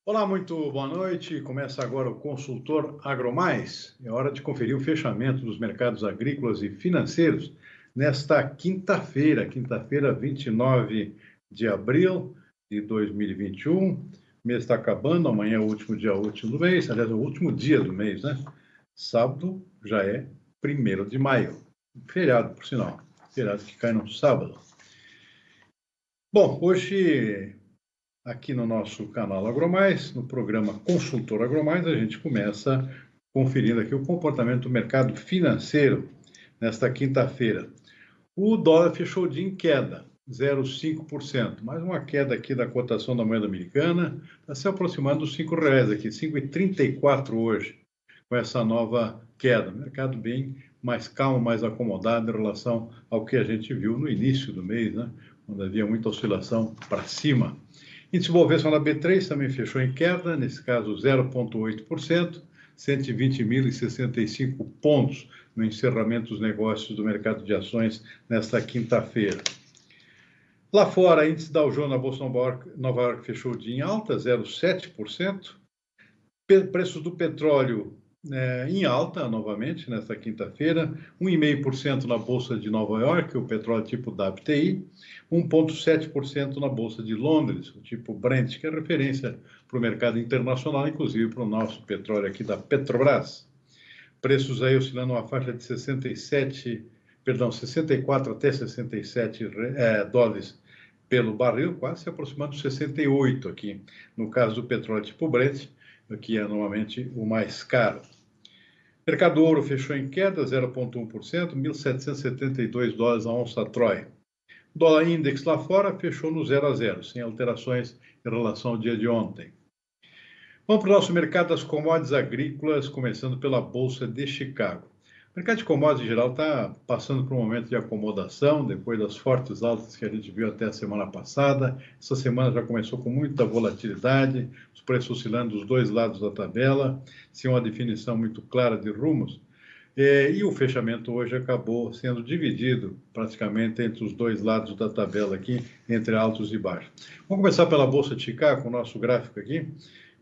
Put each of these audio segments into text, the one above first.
Olá, muito boa noite. Começa agora o Consultor AgroMais. É hora de conferir o fechamento dos mercados agrícolas e financeiros nesta quinta-feira, 29 de abril de 2021. O mês está acabando, amanhã é o último dia útil do mês, aliás, é o último dia do mês, né? Sábado já é 1º de maio. Feriado, por sinal. Feriado que cai no sábado. Bom, hoje aqui no nosso canal AgroMais, no programa Consultor AgroMais, a gente começa conferindo aqui o comportamento do mercado financeiro nesta quinta-feira. O dólar fechou o dia em queda, 0,5%, mais uma queda aqui da cotação da moeda americana, está se aproximando dos R$ 5 aqui, 5,34 hoje, com essa nova queda. Mercado bem mais calmo, mais acomodado em relação ao que a gente viu no início do mês, né? Quando havia muita oscilação para cima. Índice Bovespa na B3 também fechou em queda, nesse caso 0,8%, 120.065 pontos no encerramento dos negócios do mercado de ações nesta quinta-feira. Lá fora, índice Dow Jones na Bolsa Nova York fechou o dia em alta, 0,7%. Preços do petróleo em alta novamente nesta quinta-feira, 1,5% na Bolsa de Nova York, o petróleo tipo WTI, 1,7% na Bolsa de Londres, o tipo Brent, que é referência para o mercado internacional, inclusive para o nosso petróleo aqui da Petrobras. Preços aí oscilando uma faixa de 64 até 67 dólares pelo barril, quase se aproximando de 68 aqui, no caso do petróleo tipo Brent, que é normalmente o mais caro. Mercado do ouro fechou em queda, 0,1%, 1.772 dólares a onça Troy. Dólar index lá fora fechou no 0 a 0, sem alterações em relação ao dia de ontem. Vamos para o nosso mercado das commodities agrícolas, começando pela Bolsa de Chicago. O mercado de commodities em geral está passando por um momento de acomodação, depois das fortes altas que a gente viu até a semana passada. Essa semana já começou com muita volatilidade, os preços oscilando dos dois lados da tabela, sem uma definição muito clara de rumos. E o fechamento hoje acabou sendo dividido praticamente entre os dois lados da tabela aqui, entre altos e baixos. Vamos começar pela Bolsa de Chicago, com o nosso gráfico aqui,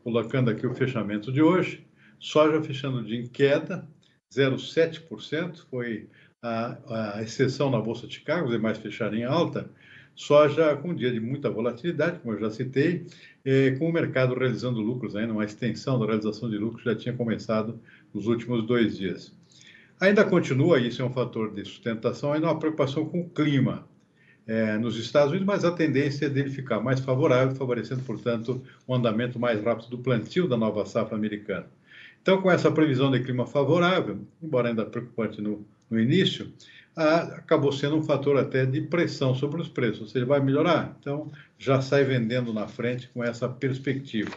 colocando aqui o fechamento de hoje. Soja fechando de em queda, 0,7%, foi a exceção na Bolsa de Chicago, os demais fecharam em alta. Soja com um dia de muita volatilidade, como eu já citei, com o mercado realizando lucros ainda, uma extensão da realização de lucros já tinha começado nos últimos 2 dias. Ainda continua, isso é um fator de sustentação, ainda uma preocupação com o clima nos Estados Unidos, mas a tendência é dele ficar mais favorável, favorecendo, portanto, um andamento mais rápido do plantio da nova safra americana. Então, com essa previsão de clima favorável, embora ainda preocupante no início, acabou sendo um fator até de pressão sobre os preços. Ou seja, vai melhorar? Então, já sai vendendo na frente com essa perspectiva.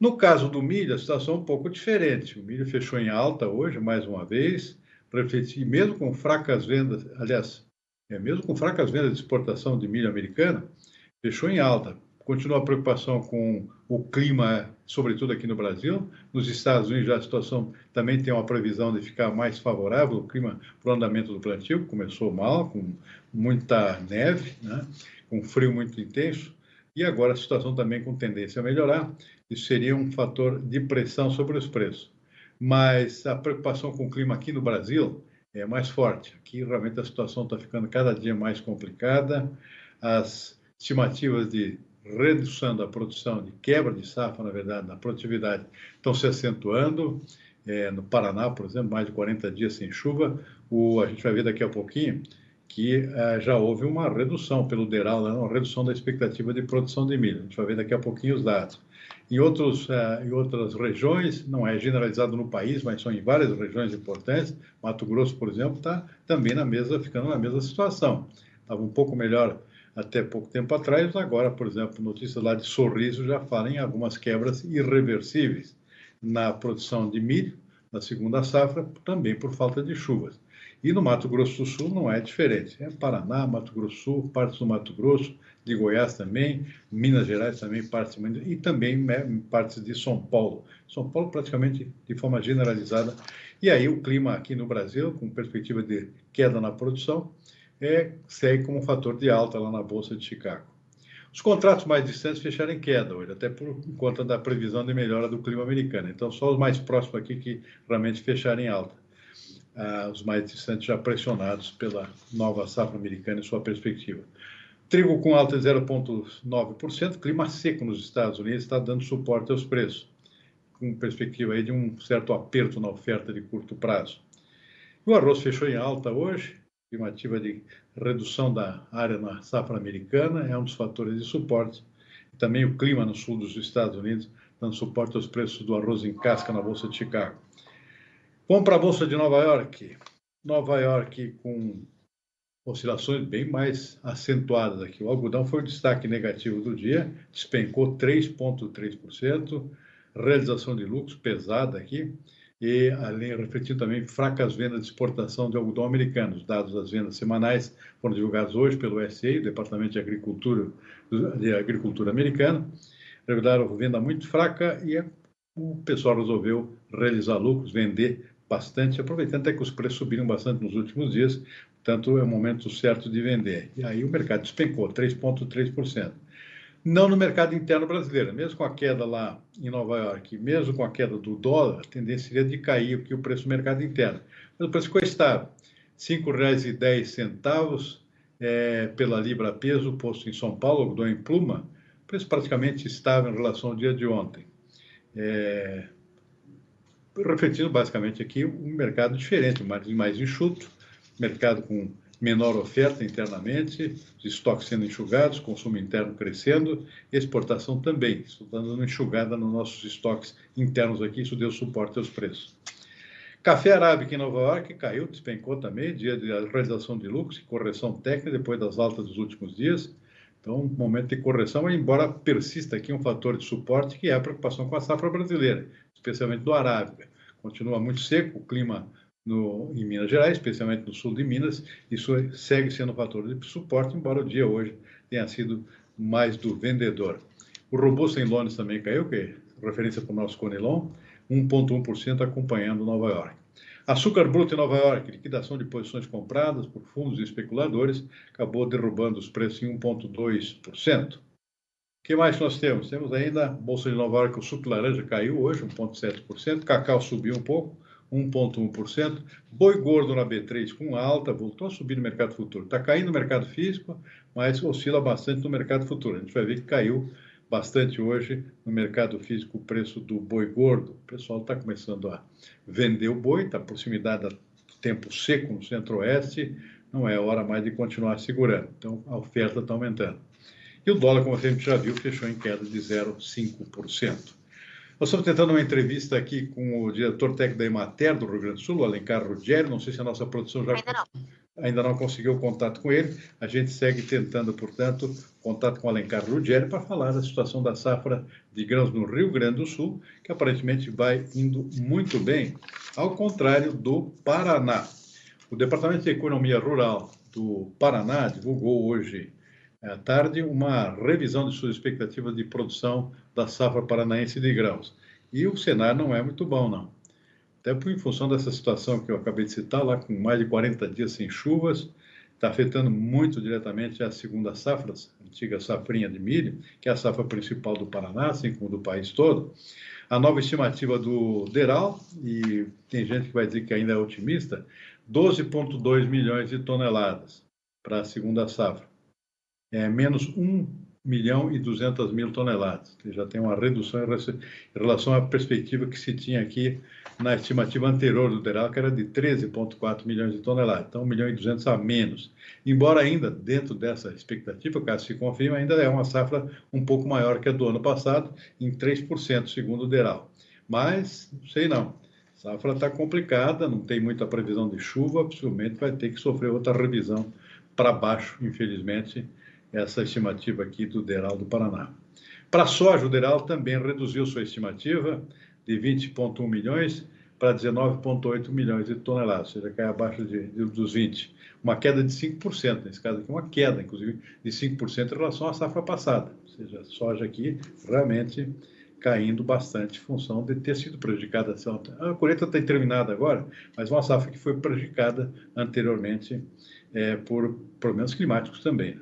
No caso do milho, a situação é um pouco diferente. O milho fechou em alta hoje, mais uma vez, e mesmo com fracas vendas, aliás, mesmo com fracas vendas de exportação de milho americano, fechou em alta. Continua a preocupação com o clima, sobretudo aqui no Brasil. Nos Estados Unidos já a situação também tem uma previsão de ficar mais favorável, o clima para o andamento do plantio, começou mal, com muita neve, né? Com frio muito intenso, e agora a situação também com tendência a melhorar. Isso seria um fator de pressão sobre os preços. Mas a preocupação com o clima aqui no Brasil é mais forte. Aqui realmente a situação está ficando cada dia mais complicada. As estimativas de redução da produção, de quebra de safra, na verdade, na produtividade, estão se acentuando. No Paraná, por exemplo, mais de 40 dias sem chuva. A gente vai ver daqui a pouquinho que já houve uma redução pelo DERAL, né? Uma redução da expectativa de produção de milho. A gente vai ver daqui a pouquinho os dados. Em outras regiões, não é generalizado no país, mas são em várias regiões importantes. Mato Grosso, por exemplo, está também ficando na mesma situação. Estava um pouco melhor até pouco tempo atrás, agora, por exemplo, notícias lá de Sorriso já falam em algumas quebras irreversíveis na produção de milho, na segunda safra, também por falta de chuvas. E no Mato Grosso do Sul não é diferente. É Paraná, Mato Grosso do Sul, partes do Mato Grosso, de Goiás também, Minas Gerais também, e também partes de São Paulo. São Paulo praticamente de forma generalizada. E aí o clima aqui no Brasil, com perspectiva de queda na produção, segue como um fator de alta lá na Bolsa de Chicago. Os contratos mais distantes fecharam em queda hoje, até por conta da previsão de melhora do clima americano. Então, só os mais próximos aqui que realmente fecharam em alta. Os mais distantes já pressionados pela nova safra americana e sua perspectiva. Trigo com alta de 0,9%, clima seco nos Estados Unidos está dando suporte aos preços, com perspectiva aí de um certo aperto na oferta de curto prazo. O arroz fechou em alta hoje, estimativa de redução da área na safra americana é um dos fatores de suporte. Também o clima no sul dos Estados Unidos dando suporte aos preços do arroz em casca na Bolsa de Chicago. Vamos para a Bolsa de Nova York. Nova York com oscilações bem mais acentuadas aqui. O algodão foi o destaque negativo do dia, despencou 3,3%, realização de lucros pesada aqui, e além refletindo também fracas vendas de exportação de algodão americano. Os dados das vendas semanais foram divulgados hoje pelo USDA, o Departamento de Agricultura americano, revelaram venda muito fraca e o pessoal resolveu realizar lucros, vender bastante, aproveitando até que os preços subiram bastante nos últimos dias, portanto é o momento certo de vender. E aí o mercado despencou 3,3%. Não no mercado interno brasileiro, mesmo com a queda lá em Nova York, mesmo com a queda do dólar, a tendência seria de cair aqui o preço do mercado interno. Mas o preço ficou estável, R$ 5,10 pela libra peso, posto em São Paulo, algodão em pluma, preço praticamente estável em relação ao dia de ontem. Refletindo basicamente aqui um mercado diferente, mais enxuto, mercado com menor oferta internamente, os estoques sendo enxugados, consumo interno crescendo, exportação também. Isso está dando uma enxugada nos nossos estoques internos aqui, isso deu suporte aos preços. Café arábica em Nova York caiu, despencou também, dia de realização de lucros e correção técnica depois das altas dos últimos dias. Então, um momento de correção, embora persista aqui um fator de suporte, que é a preocupação com a safra brasileira, especialmente do arábica. Continua muito seco o clima em Minas Gerais, especialmente no sul de Minas, isso segue sendo um fator de suporte, embora o dia hoje tenha sido mais do vendedor. O robusto em Londres também caiu, que é referência para o nosso Conilon, 1,1% acompanhando Nova York. Açúcar bruto em Nova York, liquidação de posições compradas por fundos e especuladores, acabou derrubando os preços em 1,2%. O que mais nós temos? Temos ainda a Bolsa de Nova York, o suco laranja caiu hoje, 1,7%, cacau subiu um pouco, 1,1%, boi gordo na B3 com alta, voltou a subir no mercado futuro. Está caindo no mercado físico, mas oscila bastante no mercado futuro. A gente vai ver que caiu bastante hoje no mercado físico o preço do boi gordo. O pessoal está começando a vender o boi, está proximidade do tempo seco no centro-oeste, não é hora mais de continuar segurando. Então, a oferta está aumentando. E o dólar, como a gente já viu, fechou em queda de 0,5%. Nós estamos tentando uma entrevista aqui com o diretor técnico da Emater do Rio Grande do Sul, o Alencar Ruggeri. Não sei se a nossa produção já ainda não conseguiu contato com ele. A gente segue tentando, portanto, contato com o Alencar Ruggeri para falar da situação da safra de grãos no Rio Grande do Sul, que aparentemente vai indo muito bem, ao contrário do Paraná. O Departamento de Economia Rural do Paraná divulgou hoje à tarde uma revisão de suas expectativas de produção da safra paranaense de grãos. E o cenário não é muito bom, não. Até em função dessa situação que eu acabei de citar, lá com mais de 40 dias sem chuvas, está afetando muito diretamente a segunda safra, a antiga safrinha de milho, que é a safra principal do Paraná, assim como do país todo. A nova estimativa do DERAL, e tem gente que vai dizer que ainda é otimista, 12,2 milhões de toneladas para a segunda safra. Menos 1.200.000 toneladas. Já tem uma redução em relação à perspectiva que se tinha aqui na estimativa anterior do DERAL, que era de 13,4 milhões de toneladas. Então, 1.200.000 a menos. Embora ainda, dentro dessa expectativa, caso se confirme, ainda é uma safra um pouco maior que a do ano passado, em 3%, segundo o DERAL. Mas, não sei não. A safra está complicada, não tem muita previsão de chuva, possivelmente vai ter que sofrer outra revisão para baixo, infelizmente, essa estimativa aqui do DERAL do Paraná. Para a soja, o DERAL também reduziu sua estimativa de 20,1 milhões para 19,8 milhões de toneladas, ou seja, cai abaixo dos 20. Uma queda de 5%, nesse caso aqui, uma queda, inclusive, de 5% em relação à safra passada. Ou seja, a soja aqui realmente caindo bastante em função de ter sido prejudicada. A colheita está terminada agora, mas uma safra que foi prejudicada anteriormente por problemas climáticos também.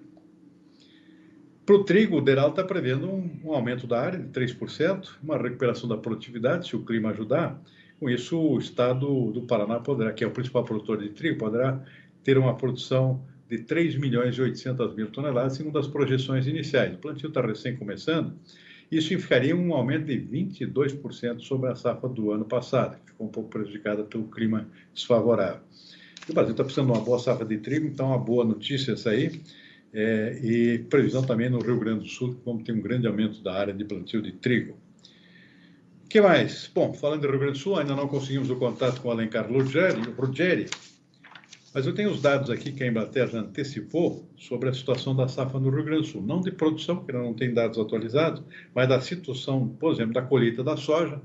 Para o trigo, o DERAL está prevendo um aumento da área de 3%, uma recuperação da produtividade, se o clima ajudar. Com isso, o estado do Paraná poderá, que é o principal produtor de trigo, poderá ter uma produção de 3.800.000 toneladas, segundo as projeções iniciais. O plantio está recém começando. Isso significaria um aumento de 22% sobre a safra do ano passado, que ficou um pouco prejudicada pelo clima desfavorável. O Brasil está precisando de uma boa safra de trigo, então uma boa notícia essa aí. E previsão também no Rio Grande do Sul, como tem um grande aumento da área de plantio de trigo. O que mais? Bom, falando do Rio Grande do Sul, ainda não conseguimos o contato com o Alencar Ruggeri, mas eu tenho os dados aqui que a Embrater já antecipou sobre a situação da safra no Rio Grande do Sul. Não de produção, porque não tem dados atualizados, mas da situação, por exemplo, da colheita da soja.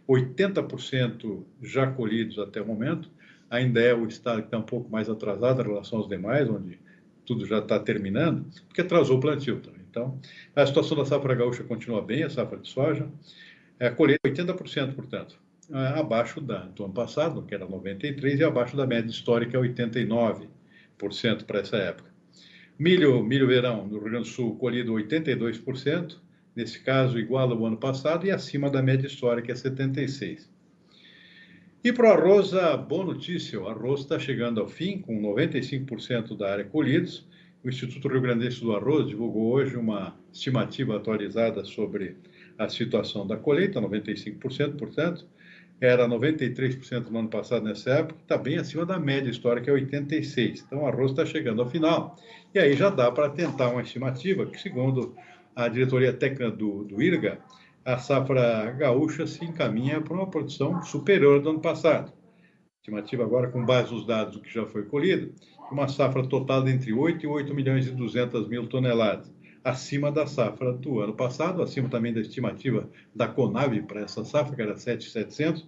80% já colhidos até o momento. Ainda é o estado que está um pouco mais atrasado em relação aos demais, onde tudo já está terminando, porque atrasou o plantio também. Então, a situação da safra gaúcha continua bem, a safra de soja. A colheita 80%, portanto, abaixo do ano passado, que era 93%, e abaixo da média histórica, 89% para essa época. Milho verão, no Rio Grande do Sul, colhido 82%, nesse caso, igual ao ano passado, e acima da média histórica, 76%. E para o arroz, a boa notícia, o arroz está chegando ao fim, com 95% da área colhidos. O Instituto Rio Grandense do Arroz divulgou hoje uma estimativa atualizada sobre a situação da colheita, 95%, portanto, era 93% no ano passado nessa época, está bem acima da média histórica, que é 86%. Então, o arroz está chegando ao final. E aí já dá para tentar uma estimativa que, segundo a diretoria técnica do IRGA, a safra gaúcha se encaminha para uma produção superior do ano passado. Estimativa agora com base nos dados do que já foi colhido, uma safra total de entre 8 e 8.200.000 toneladas, acima da safra do ano passado, acima também da estimativa da Conab para essa safra, que era 7.700,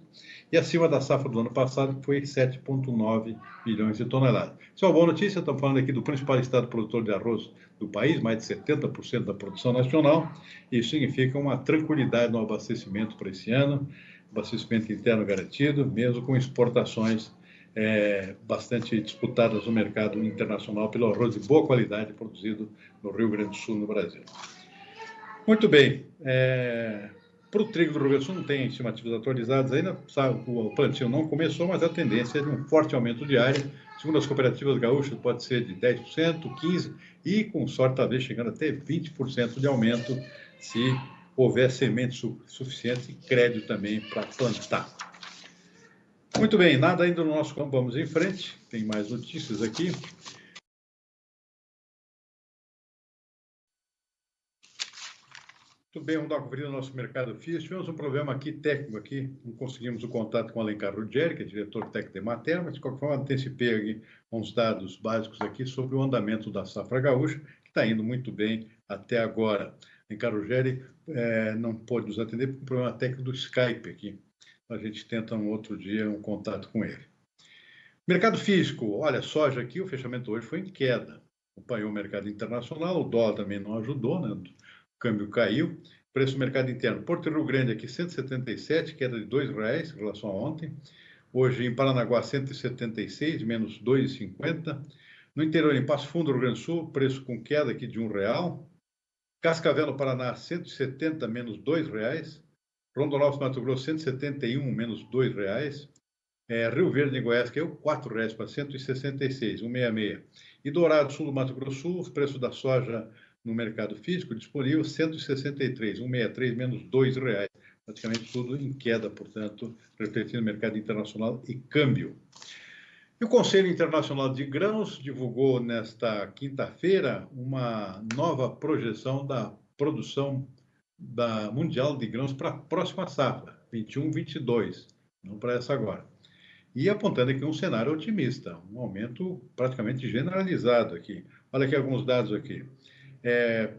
e acima da safra do ano passado, que foi 7,9 milhões de toneladas. Isso é uma boa notícia, estamos falando aqui do principal estado produtor de arroz do país, mais de 70% da produção nacional. Isso significa uma tranquilidade no abastecimento para esse ano, abastecimento interno garantido, mesmo com exportações bastante disputadas no mercado internacional pelo arroz de boa qualidade produzido no Rio Grande do Sul, no Brasil. Muito bem. Para o trigo do Rio Grande do Sul não tem estimativas atualizadas ainda, o plantio não começou, mas a tendência é de um forte aumento de área. Segundo as cooperativas gaúchas, pode ser de 10%, 15%, e com sorte talvez chegando até 20% de aumento, se houver sementes suficientes e crédito também para plantar. Muito bem, nada ainda no nosso campo, vamos em frente, tem mais notícias aqui. Muito bem, vamos dar uma conferida no nosso mercado físico. Tivemos um problema aqui técnico, aqui, não conseguimos o contato com o Alencar Ruggeri, que é diretor técnico da Emater, mas de qualquer forma antecipei aqui uns dados básicos aqui sobre o andamento da safra gaúcha, que está indo muito bem até agora. Alencar Ruggeri não pôde nos atender por um problema técnico do Skype aqui. A gente tenta um outro dia um contato com ele. Mercado físico, olha, soja aqui, o fechamento hoje foi em queda. Acompanhou o mercado internacional, o dólar também não ajudou, né? O câmbio caiu. Preço do mercado interno, Porto Rio Grande aqui 177, queda de R$2 em relação a ontem. Hoje em Paranaguá 176, menos 2,50. No interior, em Passo Fundo, Rio Grande do Sul, preço com queda aqui de R$1. Cascavel, no Paraná, 170, menos R$2. Rondonópolis, Mato Grosso, 171, menos R$2. Rio Verde, em Goiás, caiu R$4 para 166, 166. E Dourado, sul do Mato Grosso Sul, os preços da soja no mercado físico disponível, 163, 163, menos R$2. Praticamente tudo em queda, portanto, refletindo o mercado internacional e câmbio. E o Conselho Internacional de Grãos divulgou nesta quinta-feira uma nova projeção da produção mundial de grãos para a próxima safra, 21-22, não para essa agora. E apontando aqui um cenário otimista, um aumento praticamente generalizado aqui. Olha aqui alguns dados aqui.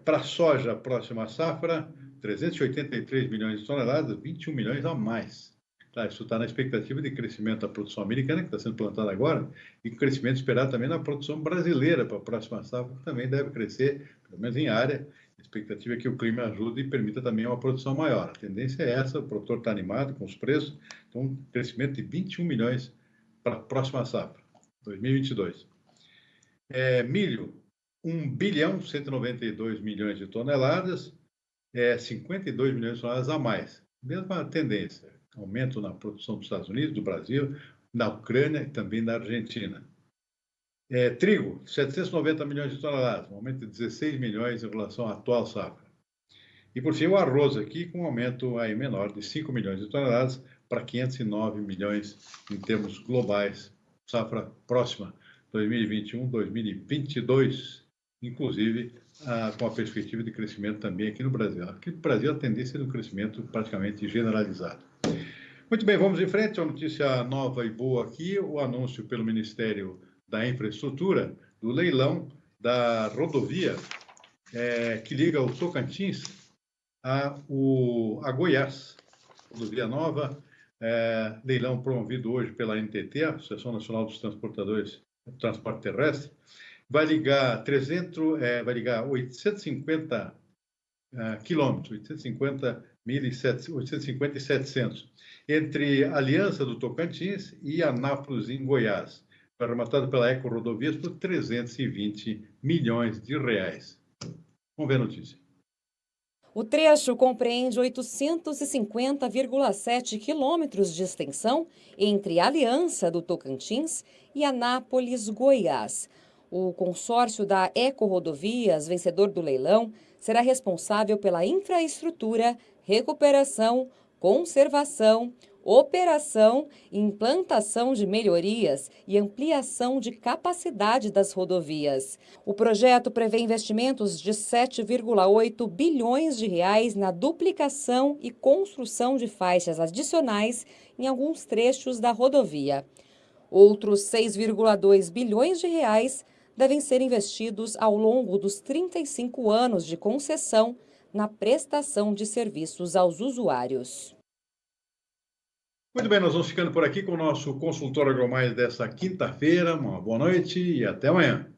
Para a soja, próxima safra, 383 milhões de toneladas, 21 milhões a mais. Tá, isso está na expectativa de crescimento da produção americana, que está sendo plantada agora, e crescimento esperado também na produção brasileira para a próxima safra, que também deve crescer, pelo menos em área. A expectativa é que o clima ajude e permita também uma produção maior. A tendência é essa, o produtor está animado com os preços, então um crescimento de 21 milhões para a próxima safra, 2022. Milho, 1 bilhão 192 milhões de toneladas, 52 milhões de toneladas a mais. Mesma tendência, aumento na produção dos Estados Unidos, do Brasil, na Ucrânia e também na Argentina. Trigo, 790 milhões de toneladas, um aumento de 16 milhões em relação à atual safra. E, por fim, o arroz aqui, com um aumento aí menor de 5 milhões de toneladas para 509 milhões em termos globais, safra próxima, 2021, 2022, inclusive com a perspectiva de crescimento também aqui no Brasil. Aqui no Brasil, a tendência é de um crescimento praticamente generalizado. Muito bem, vamos em frente. Uma notícia nova e boa aqui, o anúncio pelo Ministério da Infraestrutura do leilão da rodovia que liga o Tocantins a Goiás. Rodovia nova, leilão promovido hoje pela ANTT, Associação Nacional dos Transportadores do Transporte Terrestre, vai ligar 850 quilômetros, 850 e 700, entre a Aliança do Tocantins e Anápolis, em Goiás. Foi arrematado pela Eco-Rodovias por 320 milhões de reais. Vamos ver a notícia. O trecho compreende 850,7 quilômetros de extensão entre a Aliança do Tocantins e Anápolis, Goiás. O consórcio da Eco-Rodovias, vencedor do leilão, será responsável pela infraestrutura, recuperação, conservação, operação, implantação de melhorias e ampliação de capacidade das rodovias. O projeto prevê investimentos de 7,8 bilhões de reais na duplicação e construção de faixas adicionais em alguns trechos da rodovia. Outros 6,2 bilhões de reais devem ser investidos ao longo dos 35 anos de concessão na prestação de serviços aos usuários. Muito bem, nós vamos ficando por aqui com o nosso consultório AgroMais dessa quinta-feira. Uma boa noite e até amanhã.